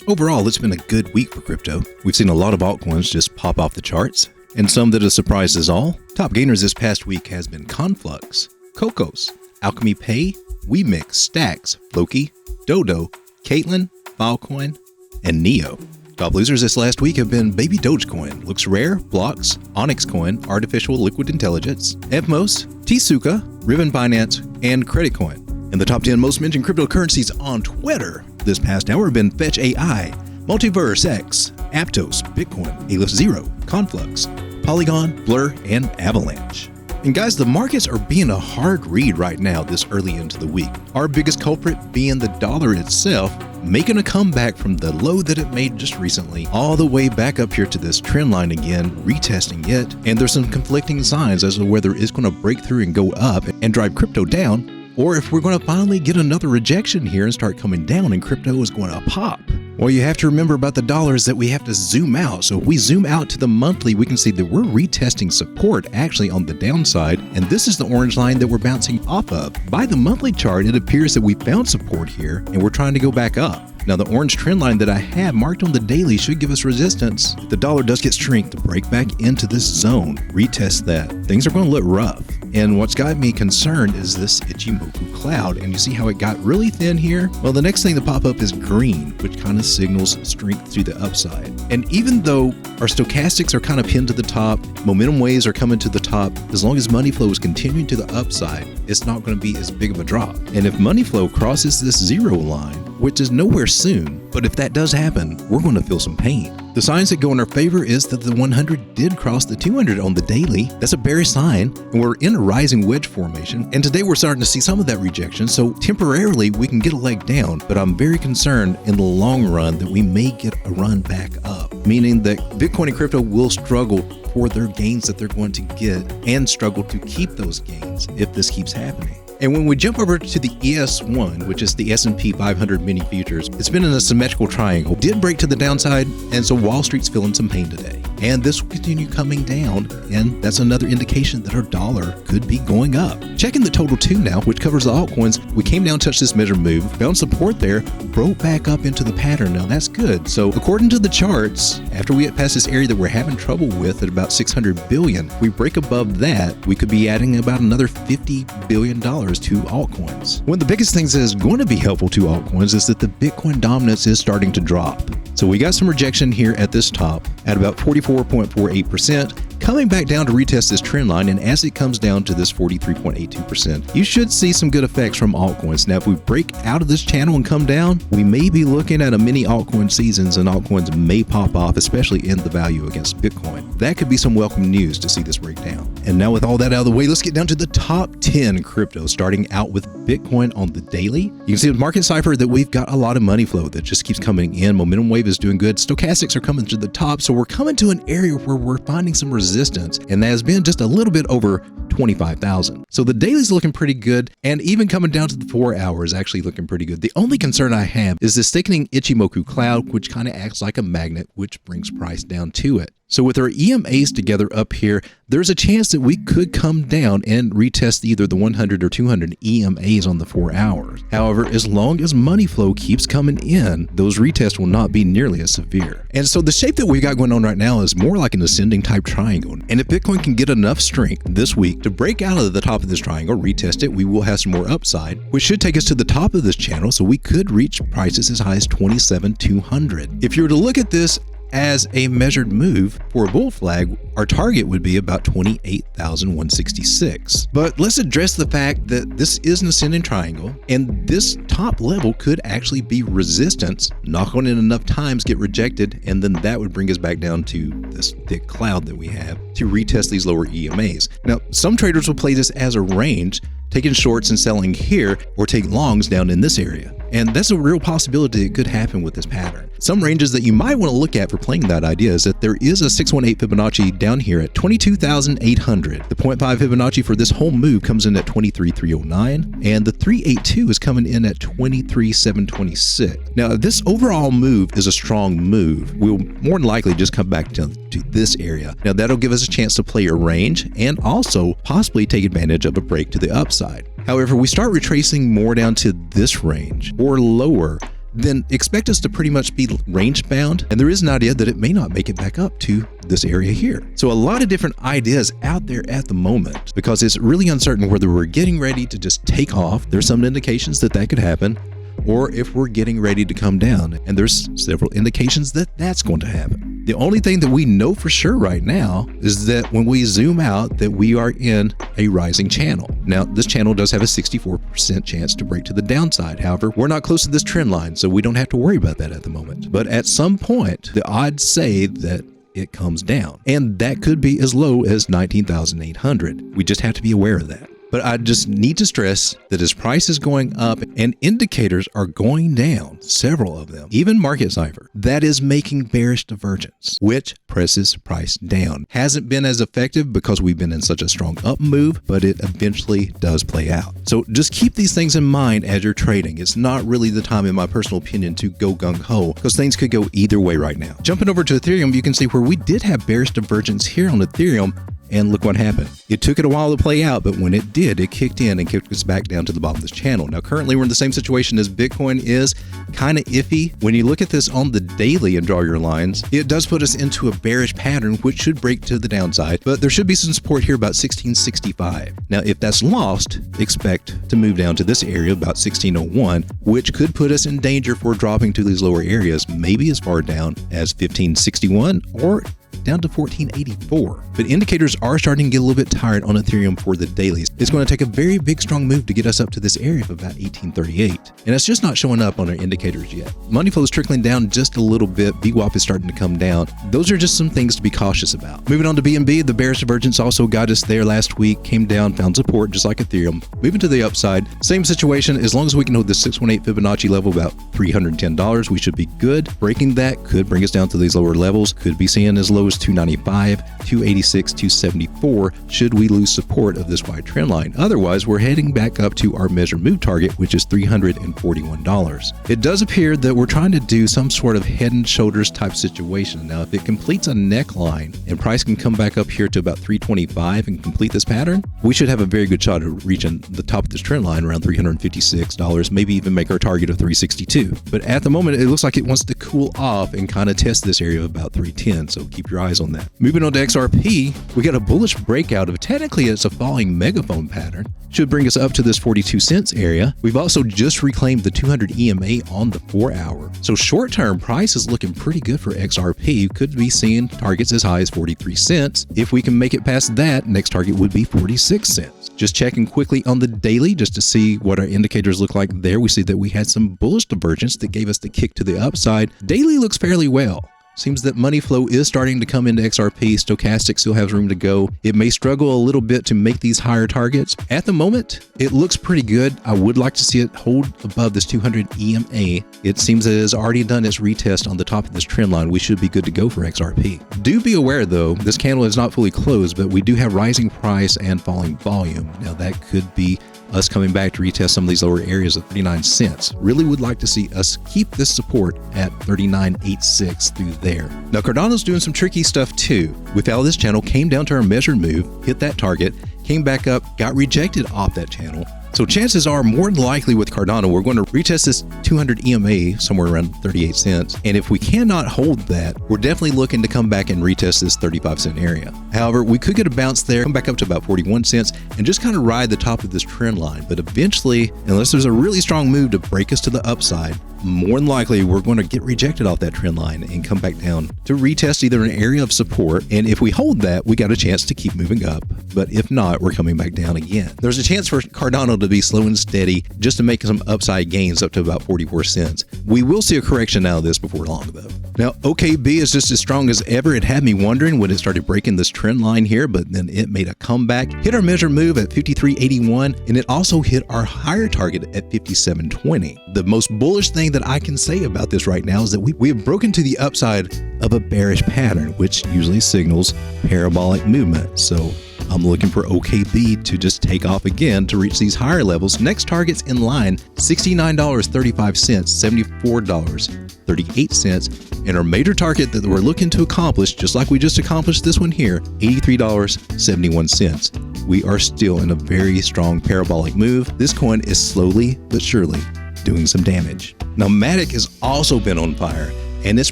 Overall, it's been a good week for crypto. We've seen a lot of altcoins just pop off the charts, and some that have surprised us all. Top gainers this past week has been Conflux, Cocos, Alchemy Pay, WeMix, Stacks, Floki, Dodo, Caitlin, Filecoin, and Neo. Top losers this last week have been Baby Doge Coin, Looks Rare, Blocks, Onyx Coin, Artificial Liquid Intelligence, Evmos, Tsuka, Ribbon Binance, and Credit Coin. And the top 10 most mentioned cryptocurrencies on Twitter this past hour have been Fetch AI, Multiverse X, Aptos, Bitcoin, Aleph Zero, Conflux, Polygon, Blur, and Avalanche. And guys, the markets are being a hard read right now this early into the week. Our biggest culprit being the dollar itself, making a comeback from the low that it made just recently, all the way back up here to this trend line again, retesting it. And there's some conflicting signs as to whether it's going to break through and go up and drive crypto down, or if we're going to finally get another rejection here and start coming down and crypto is going to pop. Well, you have to remember about the dollar is that we have to zoom out. So if we zoom out to the monthly, we can see that we're retesting support actually on the downside. And this is the orange line that we're bouncing off of. By the monthly chart, it appears that we found support here and we're trying to go back up. Now, the orange trend line that I have marked on the daily should give us resistance. If the dollar does get strength to break back into this zone, retest that, things are going to look rough. And what's got me concerned is this Ichimoku cloud. And you see how it got really thin here? Well, the next thing to pop up is green, which kind of signals strength to the upside. And even though our stochastics are kind of pinned to the top, momentum waves are coming to the top, as long as money flow is continuing to the upside, it's not going to be as big of a drop. And if money flow crosses this zero line, which is nowhere soon, but if that does happen, we're going to feel some pain. The signs that go in our favor is that the 100 did cross the 200 on the daily. That's a bearish sign, and we're in a rising wedge formation. And today we're starting to see some of that rejection, so temporarily we can get a leg down, but I'm very concerned in the long run that we may get a run back up, meaning that Bitcoin and crypto will struggle for their gains that they're going to get and struggle to keep those gains if this keeps happening. And when we jump over to the ES1, which is the S&P 500 mini futures, it's been in a symmetrical triangle. Did break to the downside, and so Wall Street's feeling some pain today. And this will continue coming down, and that's another indication that our dollar could be going up. Checking the total 2 now, which covers the altcoins, we came down, touched this measure move, found support there, broke back up into the pattern. Now that's good. So according to the charts, after we get past this area that we're having trouble with at about 600 billion, we break above that, we could be adding about another $50 billion to altcoins. One of the biggest things that is going to be helpful to altcoins is that the Bitcoin dominance is starting to drop. So we got some rejection here at this top at about 44.48%, coming back down to retest this trend line, and as it comes down to this 43.82%, you should see some good effects from altcoins. Now, if we break out of this channel and come down, we may be looking at a mini altcoin seasons, and altcoins may pop off, especially in the value against Bitcoin. That could be some welcome news to see this break down. And now with all that out of the way, let's get down to the top 10 cryptos, starting out with Bitcoin on the daily. You can see with Market Cipher that we've got a lot of money flow that just keeps coming in. Momentum wave is doing good. Stochastics are coming to the top, so we're coming to an area where we're finding some resistance, and that has been just a little bit over 25,000. So the daily's looking pretty good, and even coming down to the 4 hours actually looking pretty good. The only concern I have is this thickening Ichimoku cloud, which kind of acts like a magnet, which brings price down to it. So with our EMAs together up here, there's a chance that we could come down and retest either the 100 or 200 EMAs on the 4 hours. However, as long as money flow keeps coming in, those retests will not be nearly as severe. And so the shape that we've got going on right now is more like an ascending type triangle. And if Bitcoin can get enough strength this week to break out of the top of this triangle, retest it, we will have some more upside, which should take us to the top of this channel, so we could reach prices as high as 27,200. If you were to look at this as a measured move for a bull flag, our target would be about 28,166. But let's address the fact that this is an ascending triangle, and this top level could actually be resistance, knock on it enough times, get rejected, and then that would bring us back down to this thick cloud that we have to retest these lower EMAs. Now, some traders will play this as a range, taking shorts and selling here, or take longs down in this area. And that's a real possibility that could happen with this pattern. Some ranges that you might want to look at for playing that idea is that there is a 618 Fibonacci down here at 22,800. The 0.5 Fibonacci for this whole move comes in at 23,309, and the 382 is coming in at 23,726. Now, this overall move is a strong move. We'll more than likely just come back to this area. Now, that'll give us a chance to play a range and also possibly take advantage of a break to the upside. However, we start retracing more down to this range or lower, then expect us to pretty much be range bound, and there is an idea that it may not make it back up to this area here. So a lot of different ideas out there at the moment, because it's really uncertain whether we're getting ready to just take off. There's some indications that that could happen, or if we're getting ready to come down, and there's several indications that that's going to happen. The only thing that we know for sure right now is that when we zoom out, that we are in a rising channel. Now, this channel does have a 64% chance to break to the downside. However, we're not close to this trend line, so we don't have to worry about that at the moment. But at some point, the odds say that it comes down, and that could be as low as 19,800. We just have to be aware of that. But I just need to stress that as price is going up and indicators are going down, several of them, even market cipher, that is making bearish divergence, which presses price down. Hasn't been as effective because we've been in such a strong up move, but it eventually does play out. So just keep these things in mind as you're trading. It's not really the time, in my personal opinion, to go gung-ho, because things could go either way right now. Jumping over to Ethereum, you can see where we did have bearish divergence here on Ethereum. And look what happened. It took it a while to play out, but when it did, it kicked in and kicked us back down to the bottom of this channel. Now, currently, we're in the same situation as Bitcoin is, kind of iffy. When you look at this on the daily and draw your lines, it does put us into a bearish pattern, which should break to the downside, but there should be some support here about 1665. Now, if that's lost, expect to move down to this area about 1601, which could put us in danger for dropping to these lower areas, maybe as far down as 1561 or down to 1484. But indicators are starting to get a little bit tired on Ethereum for the dailies. It's going to take a very big strong move to get us up to this area of about 1838. And it's just not showing up on our indicators yet. Money flow is trickling down just a little bit. VWAP is starting to come down. Those are just some things to be cautious about. Moving on to BNB, the bearish divergence also got us there last week, came down, found support just like Ethereum. Moving to the upside, same situation. As long as we can hold the 618 Fibonacci level about $310, we should be good. Breaking that could bring us down to these lower levels. Could be seeing as low as 295, 286, 274 should we lose support of this wide trend line. Otherwise, we're heading back up to our measured move target, which is $341. It does appear that we're trying to do some sort of head and shoulders type situation. Now, if it completes a neckline and price can come back up here to about 325 and complete this pattern, we should have a very good shot at reaching the top of this trend line around $356, maybe even make our target of 362. But at the moment, it looks like it wants to cool off and kind of test this area of about 310, so keep your eyes on that. Moving on to XRP, we got a bullish breakout of, technically it's a falling megaphone pattern. Should bring us up to this 42 cents area. We've also just reclaimed the 200 EMA on the 4-hour. So short-term price is looking pretty good for XRP. Could be seeing targets as high as 43 cents. If we can make it past that, next target would be 46 cents. Just checking quickly on the daily just to see what our indicators look like there. We see that we had some bullish divergence that gave us the kick to the upside. Daily looks fairly well. Seems that money flow is starting to come into XRP. Stochastic still has room to go. It may struggle a little bit to make these higher targets. At the moment, it looks pretty good. I would like to see it hold above this 200 EMA. It seems that it has already done its retest on the top of this trend line. We should be good to go for XRP. Do be aware though, this candle is not fully closed, but we do have rising price and falling volume. Now that could be us coming back to retest some of these lower areas of 39 cents. Really would like to see us keep this support at 39.86 through there. Now Cardano's doing some tricky stuff too. We followed this channel, came down to our measured move, hit that target, came back up, got rejected off that channel. So chances are more than likely with Cardano, we're going to retest this 200 EMA somewhere around 38 cents. And if we cannot hold that, we're definitely looking to come back and retest this 35 cent area. However, we could get a bounce there, come back up to about 41 cents and just kind of ride the top of this trend line. But eventually, unless there's a really strong move to break us to the upside, more than likely we're going to get rejected off that trend line and come back down to retest either an area of support. And if we hold that, we got a chance to keep moving up. But if not, we're coming back down again. There's a chance for Cardano to be slow and steady just to make some upside gains up to about 44 cents. We will see a correction out of this before long though. Now, OKB is just as strong as ever. It had me wondering when it started breaking this trend line here, but then it made a comeback, hit our measured move at 53.81, and it also hit our higher target at 57.20. The most bullish thing that I can say about this right now is that we have broken to the upside of a bearish pattern, which usually signals parabolic movement. So I'm looking for OKB to just take off again to reach these higher levels. Next target's in line, $69.35, $74.38, and our major target that we're looking to accomplish, just like we just accomplished this one here, $83.71. We are still in a very strong parabolic move. This coin is slowly but surely doing some damage. Now, Matic has also been on fire, and it's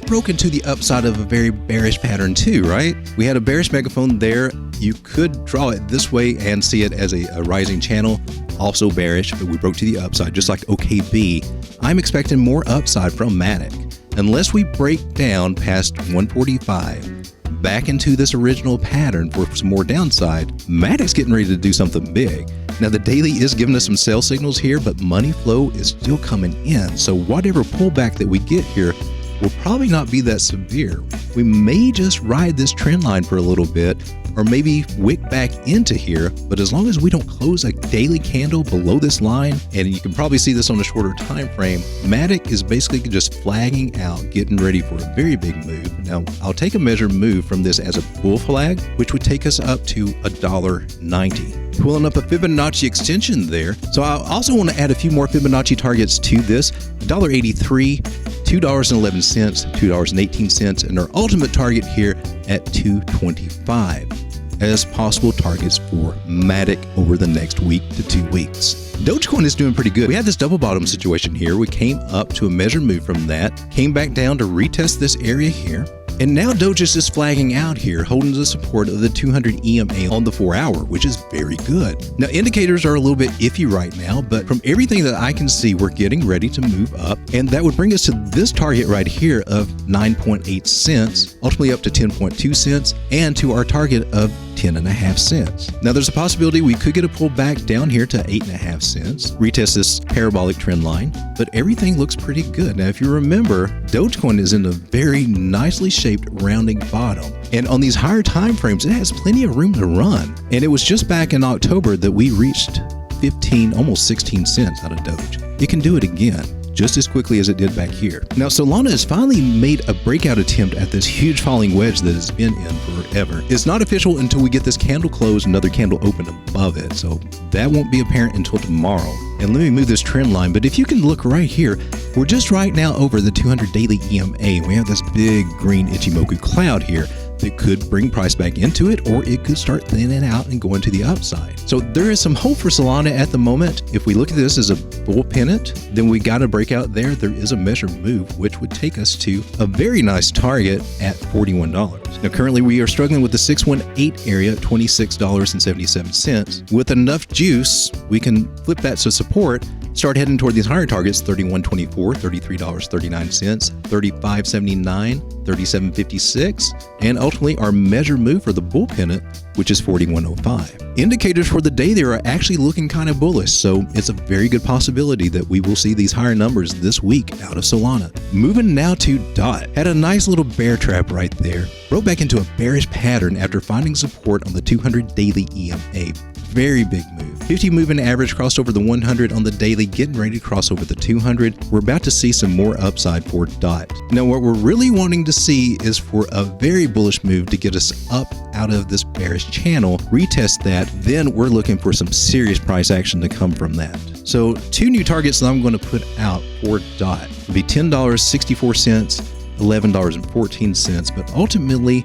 broken to the upside of a very bearish pattern too, right? We had a bearish megaphone there. You could draw it this way and see it as a rising channel, also bearish, but we broke to the upside, just like OKB. I'm expecting more upside from Matic. Unless we break down past 145, back into this original pattern for some more downside, Matic's getting ready to do something big. Now, the daily is giving us some sell signals here, but money flow is still coming in. So whatever pullback that we get here will probably not be that severe. We may just ride this trend line for a little bit, or maybe wick back into here, but as long as we don't close a daily candle below this line, and you can probably see this on a shorter time frame, Matic is basically just flagging out, getting ready for a very big move. Now, I'll take a measured move from this as a bull flag, which would take us up to $1.90. Pulling up a Fibonacci extension there. So I also want to add a few more Fibonacci targets to this. $1.83, $2.11, $2.18, and our ultimate target here at $2.25 as possible targets for Matic over the next week to 2 weeks. Doge Coin is doing pretty good. We had this double bottom situation here. We came up to a measured move from that, came back down to retest this area here. And now Doge is just flagging out here, holding the support of the 200 EMA on the 4-hour, which is very good. Now, indicators are a little bit iffy right now, but from everything that I can see, we're getting ready to move up. And that would bring us to this target right here of 9.8 cents, ultimately up to 10.2 cents, and to our target of 10.5 cents. Now, there's a possibility we could get a pullback down here to 8.5 cents, retest this parabolic trend line, but everything looks pretty good. Now, if you remember, Dogecoin is in a very nicely shaped rounding bottom, and on these higher time frames, it has plenty of room to run. And it was just back in October that we reached 15, almost 16 cents out of Doge. It can do it again, just as quickly as it did back here. Now, Solana has finally made a breakout attempt at this huge falling wedge that has been in forever. It's not official until we get this candle closed, another candle open above it, so that won't be apparent until tomorrow. And let me move this trend line, but if you can look right here, we're just right now over the 200 daily EMA. We have this big green Ichimoku cloud here that could bring price back into it, or it could start thinning out and going to the upside. So there is some hope for Solana at the moment. If we look at this as a bull pennant, then we got a breakout there. There is a measured move, which would take us to a very nice target at $41. Now, currently we are struggling with the 618 area at $26.77. With enough juice, we can flip that to support, start heading toward these higher targets, $31.24, $33.39, $35.79, $37.56, and ultimately our measured move for the bull pennant, which is $41.05. Indicators for the day there are actually looking kind of bullish, so it's a very good possibility that we will see these higher numbers this week out of Solana. Moving now to DOT. Had a nice little bear trap right there. Broke back into a bearish pattern after finding support on the 200 daily EMA. Very big move. 50 moving average crossed over the 100 on the daily, getting ready to cross over the 200. We're about to see some more upside for DOT. Now, what we're really wanting to see is for a very bullish move to get us up out of this bearish channel, retest that, then we're looking for some serious price action to come from that. So 2 new targets that I'm going to put out for DOT will be $10.64, $11.14, but ultimately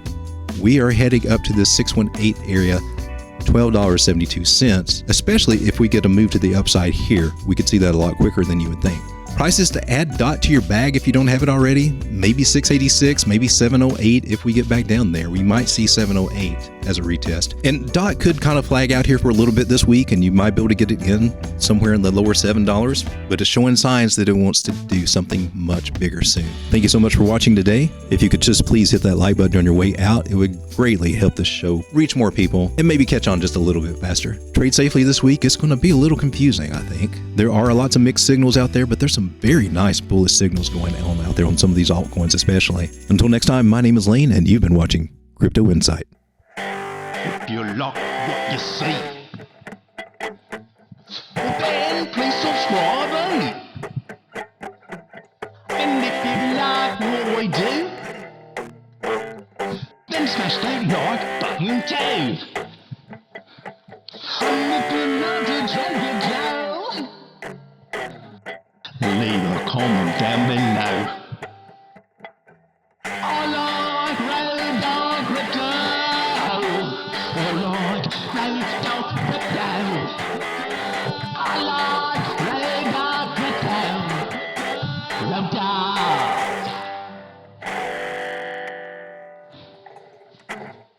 we are heading up to this 618 area, $12.72, especially if we get a move to the upside here. We could see that a lot quicker than you would think. Prices to add DOT to your bag if you don't have it already, maybe 686, maybe 708 if we get back down there. We might see 708 as a retest. And DOT could kind of flag out here for a little bit this week, and you might be able to get it in somewhere in the lower $7, but it's showing signs that it wants to do something much bigger soon. Thank you so much for watching today. If you could just please hit that like button on your way out, it would greatly help this show reach more people and maybe catch on just a little bit faster. Trade safely this week. It's going to be a little confusing, I think. There are lots of mixed signals out there, but there's some very nice bullish signals going on out there on some of these altcoins especially. Until next time, my name is Lane, and you've been watching Crypto Insight. If you like what you see, then please subscribe, eh? And if you like what we do, then smash that like button too. And if you love to drop your dough, leave a comment down below. I like radar crypto. I like radar crypto. I like radar crypto. Crypto.